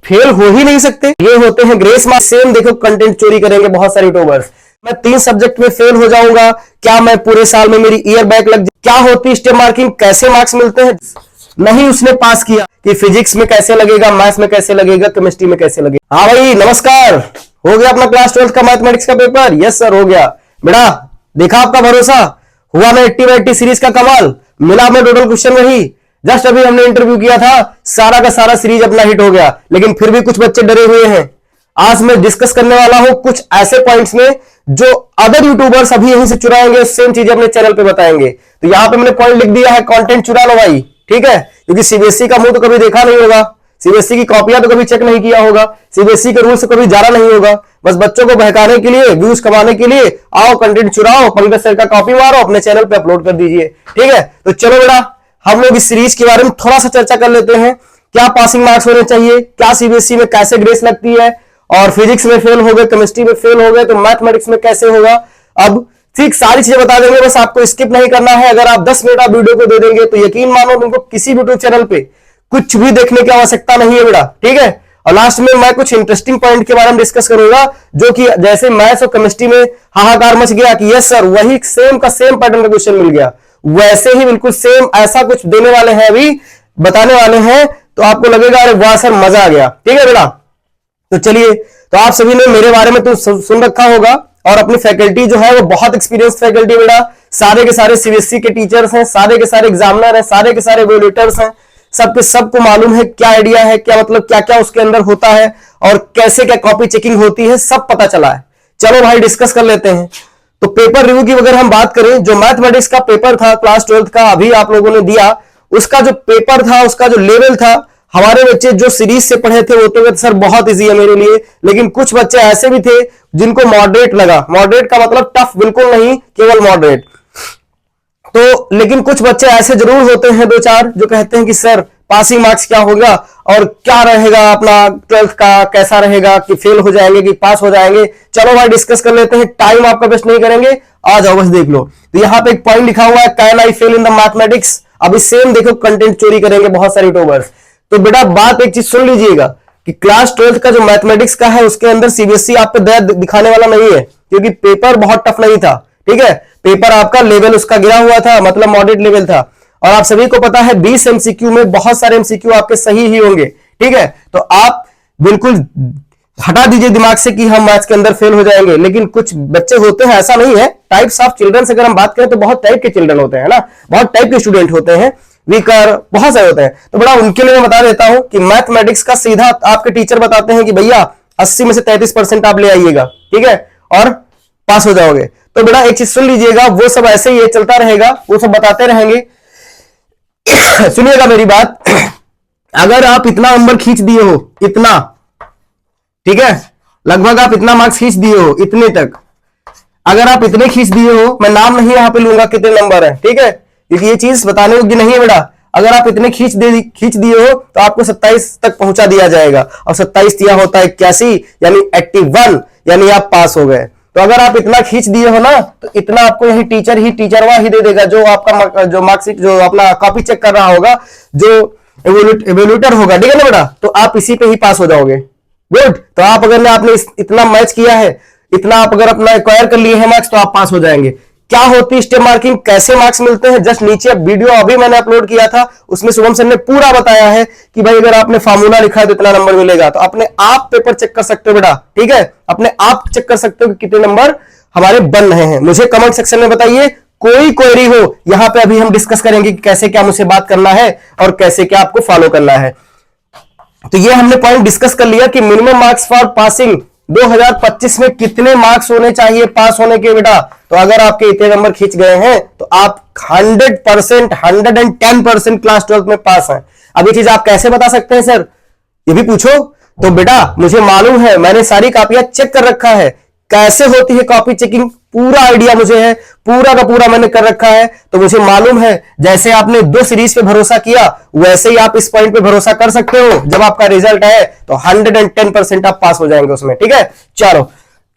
Fail हो ही नहीं सकते। ये होते हैं ग्रेस मार्क्स। सेम देखो कंटेंट चोरी करेंगे बहुत सारे यूट्यूबर्स। मैं 3 सब्जेक्ट में फेल हो जाऊंगा, क्या मैं पूरे साल में मेरी ईयर बैक लग, क्या होती है स्टेप मार्किंग, कैसे मार्क्स मिलते हैं, नहीं उसने पास किया कि फिजिक्स में कैसे लगेगा, मैथ्स में कैसे लगेगा, केमिस्ट्री में कैसे लगेगा। हाँ भाई नमस्कार, हो गया अपना क्लास 12 का मैथमेटिक्स का पेपर? यस सर हो गया। बेटा देखा आपका भरोसा, हुआ ना 80/80 सीरीज का कमाल, मिला में टोटल क्वेश्चन वही। जस्ट अभी हमने इंटरव्यू किया था, सारा का सारा सीरीज अपना हिट हो गया, लेकिन फिर भी कुछ बच्चे डरे हुए हैं। आज मैं डिस्कस करने वाला हूं कुछ ऐसे पॉइंट्स में जो अदर यूट्यूबर्स अभी यहीं से चुराएंगे, सेम चीजें अपने चैनल पे बताएंगे। तो यहां पे मैंने पॉइंट लिख दिया है, कंटेंट चुरा लो भाई, ठीक है? क्योंकि सीबीएसई का मुंह तो कभी देखा नहीं होगा, सीबीएसई की कॉपियां तो कभी चेक नहीं किया होगा, सीबीएसई के रूल से कभी जाना नहीं होगा। बस बच्चों को बहकाने के लिए, व्यूज कमाने के लिए आओ कंटेंट चुराओ, 15 सर का कॉपी मारो, अपने चैनल पे अपलोड कर दीजिए, ठीक है? तो चलो बेटा हम लोग इस सीरीज के बारे में थोड़ा सा चर्चा कर लेते हैं। क्या पासिंग मार्क्स होने चाहिए, क्या सीबीएसई में कैसे ग्रेस लगती है, और फिजिक्स में फेल हो गए, केमिस्ट्री में फेल हो गए तो मैथमेटिक्स में कैसे होगा। अब ठीक सारी चीजें बता देंगे, बस आपको स्किप नहीं करना है। अगर आप 10 मिनट आप वीडियो को दे देंगे तो यकीन मानो तुमको किसी यूट्यूब चैनल पे कुछ भी देखने की आवश्यकता नहीं है बेटा, ठीक है? और लास्ट में मैं कुछ इंटरेस्टिंग पॉइंट के बारे में डिस्कस करूंगा, जो कि जैसे मैथ्स और केमिस्ट्री में हाहाकार मच गया कि यस सर वही सेम का सेम पैटर्न का क्वेश्चन मिल गया, वैसे ही बिल्कुल सेम ऐसा कुछ देने वाले हैं, अभी बताने वाले हैं, तो आपको लगेगा अरे वाह सर मजा आ गया, ठीक है बेटा? तो चलिए, तो आप सभी ने मेरे बारे में तो सुन रखा होगा, और अपनी फैकल्टी जो है वो बहुत एक्सपीरियंस फैकल्टी बेटा, सारे के सारे सीबीएसई के टीचर्स हैं, सारे के सारे एग्जामिनर हैं, सारे के सारे इवैल्यूएटर्स हैं, सबके सबको मालूम है क्या आइडिया है, क्या मतलब क्या क्या उसके अंदर होता है, और कैसे क्या कॉपी चेकिंग होती है, सब पता चला है। चलो भाई डिस्कस कर लेते हैं। तो पेपर रिव्यू की अगर हम बात करें, जो मैथमेटिक्स का पेपर था क्लास 12 का अभी आप लोगों ने दिया, उसका जो पेपर था, उसका जो लेवल था, हमारे बच्चे जो सीरीज से पढ़े थे वो तो सर बहुत इजी है मेरे लिए, लेकिन कुछ बच्चे ऐसे भी थे जिनको मॉडरेट लगा। मॉडरेट का मतलब टफ बिल्कुल नहीं, केवल मॉडरेट। तो लेकिन कुछ बच्चे ऐसे जरूर होते हैं 2-4 जो कहते हैं कि सर पासिंग मार्क्स क्या होगा, और क्या रहेगा अपना 12th का, कैसा रहेगा, कि फेल हो जाएंगे कि पास हो जाएंगे। चलो भाई डिस्कस कर लेते हैं, टाइम आपका वेस्ट नहीं करेंगे, आ जाओ बस देख लो। तो यहाँ पे एक पॉइंट लिखा हुआ है, can I fail in the mathematics. अभी सेम देखो कंटेंट चोरी करेंगे बहुत सारे यूट्यूबर्स। तो बेटा बात एक चीज सुन लीजिएगा कि क्लास 12 का जो मैथमेटिक्स का है उसके अंदर सीबीएसई आप पे दया दिखाने वाला नहीं है, क्योंकि पेपर बहुत टफ नहीं था, ठीक है? पेपर आपका लेवल उसका गिरा हुआ था, मतलब मॉडरेट लेवल था, और आप सभी को पता है 20 एमसीक्यू में बहुत सारे एमसीक्यू आपके सही ही होंगे, ठीक है? तो आप बिल्कुल हटा दीजिए दिमाग से कि हम मैथ्स के अंदर फेल हो जाएंगे। लेकिन कुछ बच्चे होते हैं, ऐसा नहीं है, टाइप्स ऑफ चिल्ड्रन अगर हम बात करें तो बहुत टाइप के चिल्ड्रन होते हैं ना, बहुत टाइप के स्टूडेंट होते हैं, वीकर बहुत सारे होते हैं। तो बड़ा उनके लिए मैं बता देता हूं कि मैथमेटिक्स का सीधा आपके टीचर बताते हैं कि भैया 80 में से 33% आप ले आइएगा, ठीक है, और पास हो जाओगे। तो बेटा एक चीज सुन लीजिएगा, वो सब ऐसे ही चलता रहेगा, वो सब बताते रहेंगे। सुनिएगा मेरी बात, अगर आप इतना नंबर खींच दिए हो, इतना, ठीक है, लगभग आप इतना मार्क्स खींच दिए हो, इतने तक अगर आप इतने खींच दिए हो, मैं नाम नहीं यहां पे लूंगा कितने नंबर है, ठीक है, क्योंकि ये चीज बताने योग्य नहीं है बेटा। अगर आप इतने खींच दिए हो तो आपको 27 तक पहुंचा दिया जाएगा, और 27 दिया होता है 81, यानी 81, यानी आप पास हो गए। तो अगर आप इतना खींच दिए हो ना, तो इतना आपको यही टीचरवा ही दे देगा, जो आपका जो मार्कशीट, जो अपना कॉपी चेक कर रहा होगा, जो एवेल्यूटर होगा, ठीक है ना बेटा? तो आप इसी पे ही पास हो जाओगे। गुड। तो आप अगर आपने इतना मैच किया है, इतना आप अगर अपना एक्वायर कर लिए हैं मार्क्स, तो आप पास हो जाएंगे। क्या होती है स्टेप मार्किंग, कैसे मार्क्स मिलते हैं, जस्ट नीचे वीडियो अभी मैंने अपलोड किया था, उसमें शुभम सर ने पूरा बताया है कि भाई अगर आपने फार्मूला लिखा है तो इतना नंबर मिलेगा। तो अपने आप पेपर चेक कर सकते हो बेटा, ठीक है, अपने आप चेक कर सकते हो कि कितने नंबर हमारे बन रहे हैं। मुझे कमेंट सेक्शन में बताइए, कोई क्वेरी हो, यहां पे अभी हम डिस्कस करेंगे कि कैसे क्या मुझसे बात करना है और कैसे क्या आपको फॉलो करना है। तो ये हमने पॉइंट डिस्कस कर लिया कि मिनिमम मार्क्स फॉर पासिंग 2025 में कितने मार्क्स होने चाहिए पास होने के बेटा। तो अगर आपके इतने नंबर खींच गए हैं तो आप 100%, 110% क्लास 12 में पास हैं। अब ये चीज आप कैसे बता सकते हैं सर, ये भी पूछो। तो बेटा मुझे मालूम है, मैंने सारी कॉपियां चेक कर रखा है, कैसे होती है कॉपी चेकिंग, पूरा आइडिया मुझे है, पूरा का पूरा मैंने कर रखा है। तो मुझे मालूम है, जैसे आपने 2 सीरीज पे भरोसा किया, वैसे ही आप इस पॉइंट पे भरोसा कर सकते हो। जब आपका रिजल्ट आए तो 110% आप पास हो जाएंगे उसमें, ठीक है। चलो,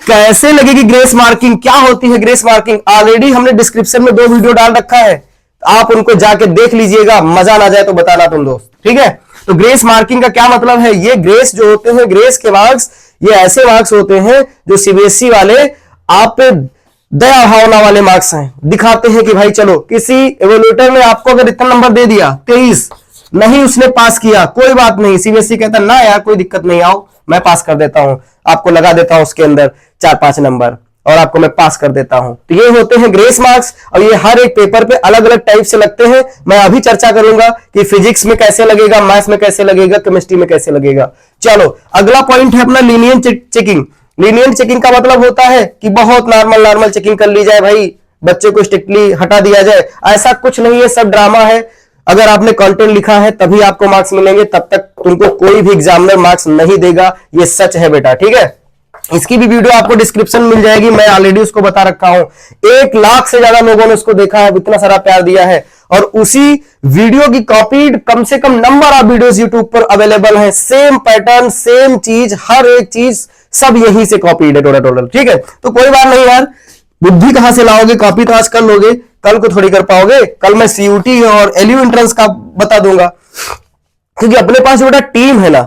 कैसे लगेगी ग्रेस मार्किंग, क्या होती है ग्रेस मार्किंग, ऑलरेडी हमने डिस्क्रिप्शन में 2 वीडियो डाल रखा है, आप उनको जाके देख लीजिएगा, मजा ना जाए तो बताना तुम दोस्त, ठीक है। तो ग्रेस मार्किंग का क्या मतलब है? ये ग्रेस जो होते हैं, ग्रेस के मार्क्स, ये ऐसे मार्क्स होते हैं जो सीबीएसई वाले आप पे दया भावना वाले मार्क्स हैं, दिखाते हैं कि भाई चलो, किसी एवोल्यूटर ने आपको अगर इतना नंबर दे दिया 23, नहीं उसने पास किया, कोई बात नहीं, सीबीएसई कहता ना यार कोई दिक्कत नहीं, आओ मैं पास कर देता हूं, आपको लगा देता हूं उसके अंदर 4-5 नंबर और आपको मैं पास कर देता हूं। तो ये होते हैं ग्रेस मार्क्स और ये हर एक पेपर पे अलग अलग टाइप से लगते हैं। मैं अभी चर्चा करूंगा कि फिजिक्स में कैसे लगेगा, मैथ्स में कैसे लगेगा, केमिस्ट्री में कैसे लगेगा। चलो अगला पॉइंट है अपना लीनियंट चेकिंग। लीनियंट चेकिंग का मतलब होता है कि बहुत नॉर्मल चेकिंग कर ली जाए, भाई बच्चे को स्ट्रिक्टली हटा दिया जाए, ऐसा कुछ नहीं है, सब ड्रामा है। अगर आपने कंटेंट लिखा है तभी आपको मार्क्स मिलेंगे, तब तक तुमको कोई भी एग्जामिनर मार्क्स नहीं देगा, ये सच है बेटा, ठीक है। इसकी भी वीडियो आपको डिस्क्रिप्शन मिल जाएगी, मैं ऑलरेडी उसको बता रखा हूं। 1 लाख से ज्यादा लोगों ने उसको देखा है, इतना सारा प्यार दिया है, और उसी वीडियो की कॉपीड कम से कम नंबर ऑफ वीडियोस यूट्यूब पर अवेलेबल है, सेम पैटर्न, सेम चीज, हर एक चीज सब यहीं से कॉपीड है टोटल, ठीक है। तो कोई बात नहीं यार, बुद्धि कहां से लाओगे, कॉपी तो आज कर लोगे, कल को थोड़ी कर पाओगे। कल मैं सीयूटी और एलयू एंट्रेंस का बता दूंगा, क्योंकि अपने पास जो बेटा टीम है ना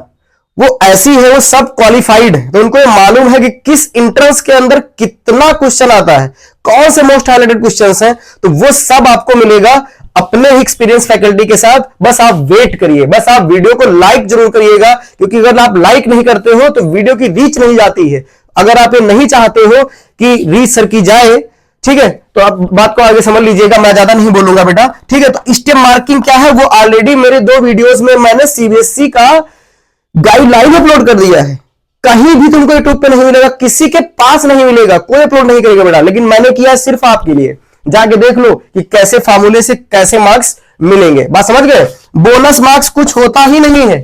वो ऐसी है, वो सब क्वालिफाइड है, तो उनको ये मालूम है कि किस एंट्रेंस के अंदर कितना क्वेश्चन आता है, कौन से मोस्ट हाईलाइटेड क्वेश्चंस हैं, तो वो सब आपको मिलेगा अपने ही एक्सपीरियंस फैकल्टी के साथ। बस आप वेट करिए, बस आप वीडियो को लाइक जरूर करिएगा, क्योंकि अगर आप लाइक नहीं करते हो तो वीडियो की रीच नहीं जाती है। अगर आप ये नहीं चाहते हो कि रीच सर की जाए, ठीक है, तो आप बात को आगे समझ लीजिएगा, मैं ज्यादा नहीं बोलूंगा बेटा, ठीक है। तो स्टेप मार्किंग क्या है, वो ऑलरेडी मेरे 2 वीडियोस में मैंने सीबीएसई का गाइडलाइन अपलोड कर दिया है, कहीं भी तुमको यूट्यूब पे नहीं मिलेगा, किसी के पास नहीं मिलेगा, कोई अपलोड नहीं करेगा बेटा, लेकिन मैंने किया सिर्फ आपके लिए। जाके देख लो कि कैसे फार्मूले से कैसे मार्क्स मिलेंगे, बात समझ गए। बोनस मार्क्स कुछ होता ही नहीं है,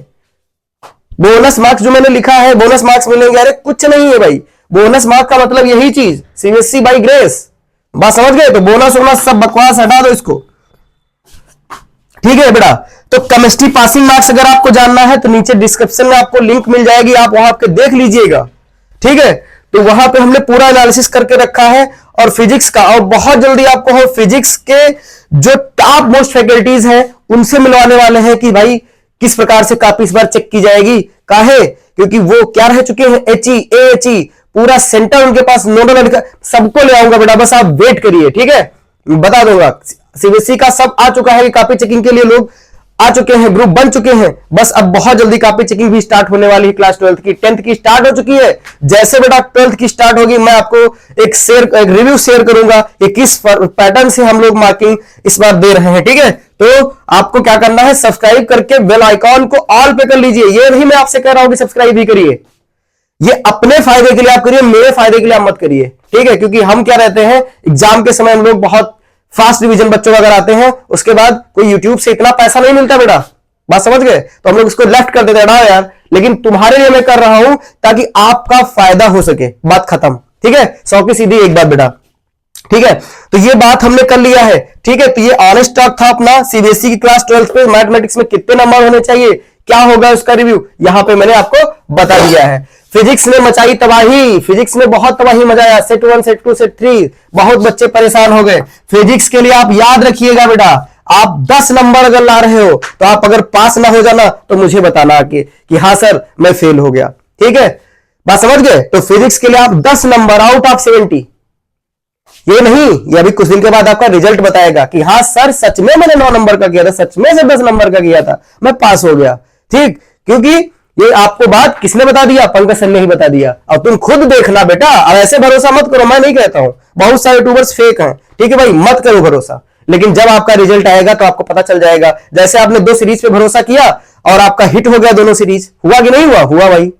बोनस मार्क्स जो मैंने लिखा है बोनस मार्क्स मिलेंगे, अरे कुछ नहीं है भाई। बोनस मार्क्स का मतलब यही चीज, सीबीएसई बाई ग्रेस, बात समझ गए। तो बोनस वोनस सब बकवास हटा दो इसको, ठीक है बेटा। तो केमिस्ट्री पासिंग मार्क्स अगर आपको जानना है तो नीचे डिस्क्रिप्शन में आपको लिंक मिल जाएगी, आप वहां पे देख लीजिएगा, ठीक है। तो वहां पे हमने पूरा एनालिसिस करके रखा है। और फिजिक्स का, और बहुत जल्दी आपको हम फिजिक्स के जो टॉप मोस्ट फैकल्टीज हैं उनसे मिलवाने वाले हैं कि भाई किस प्रकार से कॉपी इस बार चेक की जाएगी, काहे, क्योंकि वो क्या रह चुके हैं, एचई पूरा सेंटर उनके पास, नोडल सबको ले आऊंगा बेटा, बस आप वेट करिए, ठीक है, बता दूंगा। सीबीएसई का सब आ चुका है, कॉपी चेकिंग के लिए लोग आ चुके हैं, ग्रुप बन चुके हैं, बस अब बहुत जल्दी कॉपी चेकिंग भी स्टार्ट होने वाली है। क्लास 12th की, 10th की स्टार्ट हो चुकी है, जैसे बेटा 12th की स्टार्ट होगी मैं आपको एक रिव्यू शेयर करूंगा कि किस पैटर्न से हम लोग मार्किंग इस बार दे रहे हैं, ठीक है। तो आपको क्या करना है, सब्सक्राइब करके बेल आइकॉन को ऑल पे कर लीजिए। ये नहीं मैं आपसे कह रहा हूं कि सब्सक्राइब भी करिए, ये अपने फायदे के लिए आप करिए, मेरे फायदे के लिए आप मत करिए, ठीक है। क्योंकि हम क्या रहते हैं, एग्जाम के समय हम लोग बहुत फास्ट डिवीजन बच्चों अगर आते हैं, उसके बाद कोई यूट्यूब से इतना पैसा नहीं मिलता बेटा, बात समझ गए, तो हम लोग इसको लेफ्ट कर देते हैं यार। लेकिन तुम्हारे लिए मैं कर रहा हूं ताकि आपका फायदा हो सके, बात खत्म, ठीक है। 100 की सीधी एक बात बेटा, ठीक है। तो ये बात हमने कर लिया है, ठीक है। तो ये ऑनेस्ट टॉक था अपना सीबीएसई की क्लास 12th पे मैथमेटिक्स में कितने नंबर होने चाहिए, क्या होगा उसका रिव्यू यहां पे मैंने आपको बता दिया है। फिजिक्स ने मचाई तबाही, फिजिक्स में बहुत तबाही मचाया, सेट 1 सेट 2 सेट 3 बहुत बच्चे परेशान हो गए। फिजिक्स के लिए आप याद रखिएगा बेटा, आप 10 नंबर अगर ला रहे हो तो आप अगर पास ना हो जाना तो मुझे बताना आके कि हाँ सर मैं फेल हो गया, ठीक है, बात समझ गए। तो फिजिक्स के लिए आप 10 नंबर आउट ऑफ 70, ये नहीं, ये अभी कुछ दिन के बाद आपका रिजल्ट बताएगा कि हाँ सर सच में मैंने 9 नंबर का किया था, सच में से 10 नंबर का किया था, मैं पास हो गया, ठीक। क्योंकि ये आपको बात किसने बता दिया, पंकज सर ने ही बता दिया। अब तुम खुद देखना बेटा, अब ऐसे भरोसा मत करो, मैं नहीं कहता हूं, बहुत सारे यूट्यूबर्स फेक हैं, ठीक है भाई, मत करो भरोसा। लेकिन जब आपका रिजल्ट आएगा तो आपको पता चल जाएगा। जैसे आपने 2 सीरीज पे भरोसा किया और आपका हिट हो गया दोनों सीरीज, हुआ कि नहीं हुआ, हुआ भाई।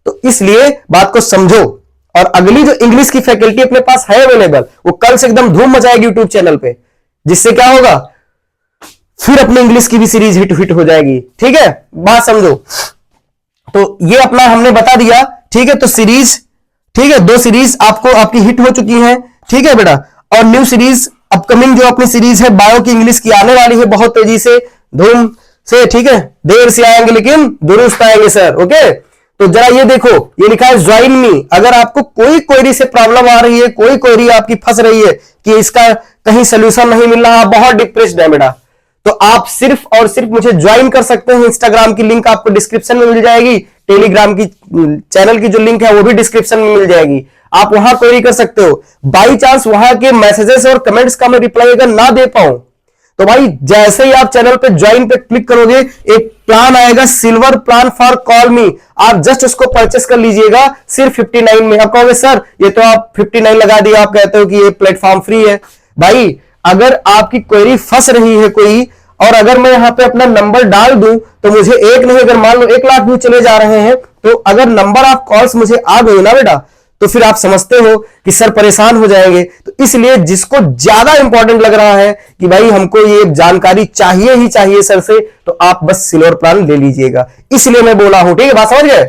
तो इसलिए बात को समझो। और अगली जो इंग्लिश की फैकल्टी अपने पास है अवेलेबल, वो कल से एकदम धूम मचाएगी यूट्यूब चैनल पे, जिससे क्या होगा, फिर अपनी इंग्लिश की भी सीरीज हिट हो जाएगी, ठीक है, बात समझो। तो ये अपना हमने बता दिया, ठीक है। तो सीरीज, ठीक है, 2 सीरीज आपको आपकी हिट हो चुकी है, ठीक है बेटा। और न्यू सीरीज अपकमिंग जो अपनी सीरीज है बायो की इंग्लिश की आने वाली है बहुत तेजी से, धूम से, ठीक है। देर से आएंगे लेकिन दुरुस्त आएंगे सर, ओके। तो जरा ये देखो, ये लिखा है ज्वाइन मी। अगर आपको कोई क्वेरी से प्रॉब्लम आ रही है, कोई क्वेरी आपकी फंस रही है कि इसका कहीं सोल्यूशन नहीं मिल रहा, बहुत डिप्रेस्ड है बेटा, तो आप सिर्फ और सिर्फ मुझे ज्वाइन कर सकते हैं। इंस्टाग्राम की लिंक आपको डिस्क्रिप्शन में मिल जाएगी, टेलीग्राम की चैनल की जो लिंक है वो भी डिस्क्रिप्शन में मिल जाएगी, आप वहां क्वेरी कर सकते हो। बाई चांस वहां के मैसेजेस और कमेंट्स का मैं रिप्लाई अगर ना दे पाऊं तो भाई जैसे ही आप चैनल पे ज्वाइन पे क्लिक करोगे, एक प्लान आएगा, सिल्वर प्लान फॉर कॉल मी, आप जस्ट उसको परचेस कर लीजिएगा सिर्फ 59 में। आप कहोगे सर ये तो आप 59 लगा दिया, आप कहते हो कि ये प्लेटफॉर्म फ्री है। भाई अगर आपकी क्वेरी फंस रही है कोई, और अगर मैं यहां पे अपना नंबर डाल दूं तो मुझे एक नहीं, अगर मान लो 1 लाख व्यू चले जा रहे हैं, तो अगर नंबर ऑफ कॉल्स मुझे आ गई ना बेटा, तो फिर आप समझते हो कि सर परेशान हो जाएंगे। तो इसलिए जिसको ज्यादा इंपॉर्टेंट लग रहा है कि भाई हमको ये जानकारी चाहिए ही चाहिए सर से, तो आप बस सिल्वर प्लान ले लीजिएगा, इसलिए मैं बोला हूं। ठीक है, बात समझ गए।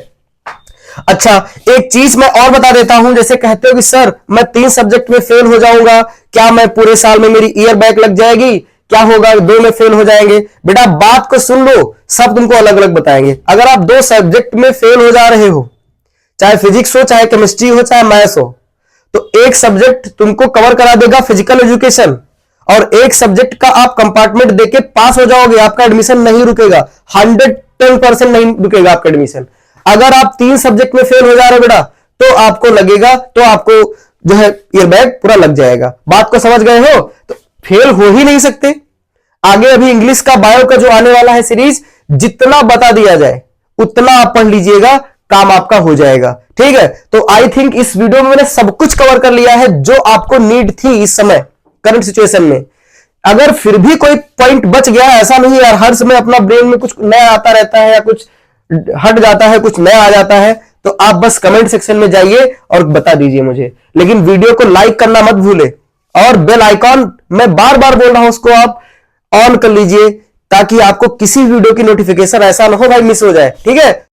अच्छा, एक चीज मैं और बता देता हूं, जैसे कहते हो कि सर मैं 3 सब्जेक्ट में फेल हो जाऊंगा, क्या मैं पूरे साल में मेरी ईयर बैक लग जाएगी, क्या होगा 2 में फेल हो जाएंगे। बेटा बात को सुन लो, सब तुमको अलग अलग बताएंगे। अगर आप 2 सब्जेक्ट में फेल हो जा रहे हो, चाहे फिजिक्स हो, चाहे केमिस्ट्री हो, चाहे मैथ्स हो, तो एक सब्जेक्ट तुमको कवर करा देगा फिजिकल एजुकेशन, और एक सब्जेक्ट का आप कंपार्टमेंट देके पास हो जाओगे, आपका एडमिशन नहीं रुकेगा, 110% नहीं रुकेगा आपका एडमिशन। अगर आप 3 सब्जेक्ट में फेल हो जा रहे हो बेटा, तो आपको लगेगा, तो आपको जो है ईयर बैक पूरा लग जाएगा। बात को समझ गए हो, तो फेल हो ही नहीं सकते। आगे अभी इंग्लिश का, बायो का जो आने वाला है सीरीज, जितना बता दिया जाए उतना आप पढ़ लीजिएगा, काम आपका हो जाएगा। ठीक है, तो आई थिंक इस वीडियो में मैंने सब कुछ कवर कर लिया है जो आपको नीड थी इस समय करंट सिचुएशन में। अगर फिर भी कोई पॉइंट बच गया, ऐसा नहीं यार हर समय अपना ब्रेन में कुछ नया आता रहता है या कुछ हट जाता है, कुछ नया आ जाता है, तो आप बस कमेंट सेक्शन में जाइए और बता दीजिए मुझे। लेकिन वीडियो को लाइक करना मत भूले, और बेल आइकॉन मैं बार बार बोल रहा हूं उसको आप ऑन कर लीजिए, ताकि आपको किसी वीडियो की नोटिफिकेशन ऐसा ना हो भाई मिस हो जाए। ठीक है।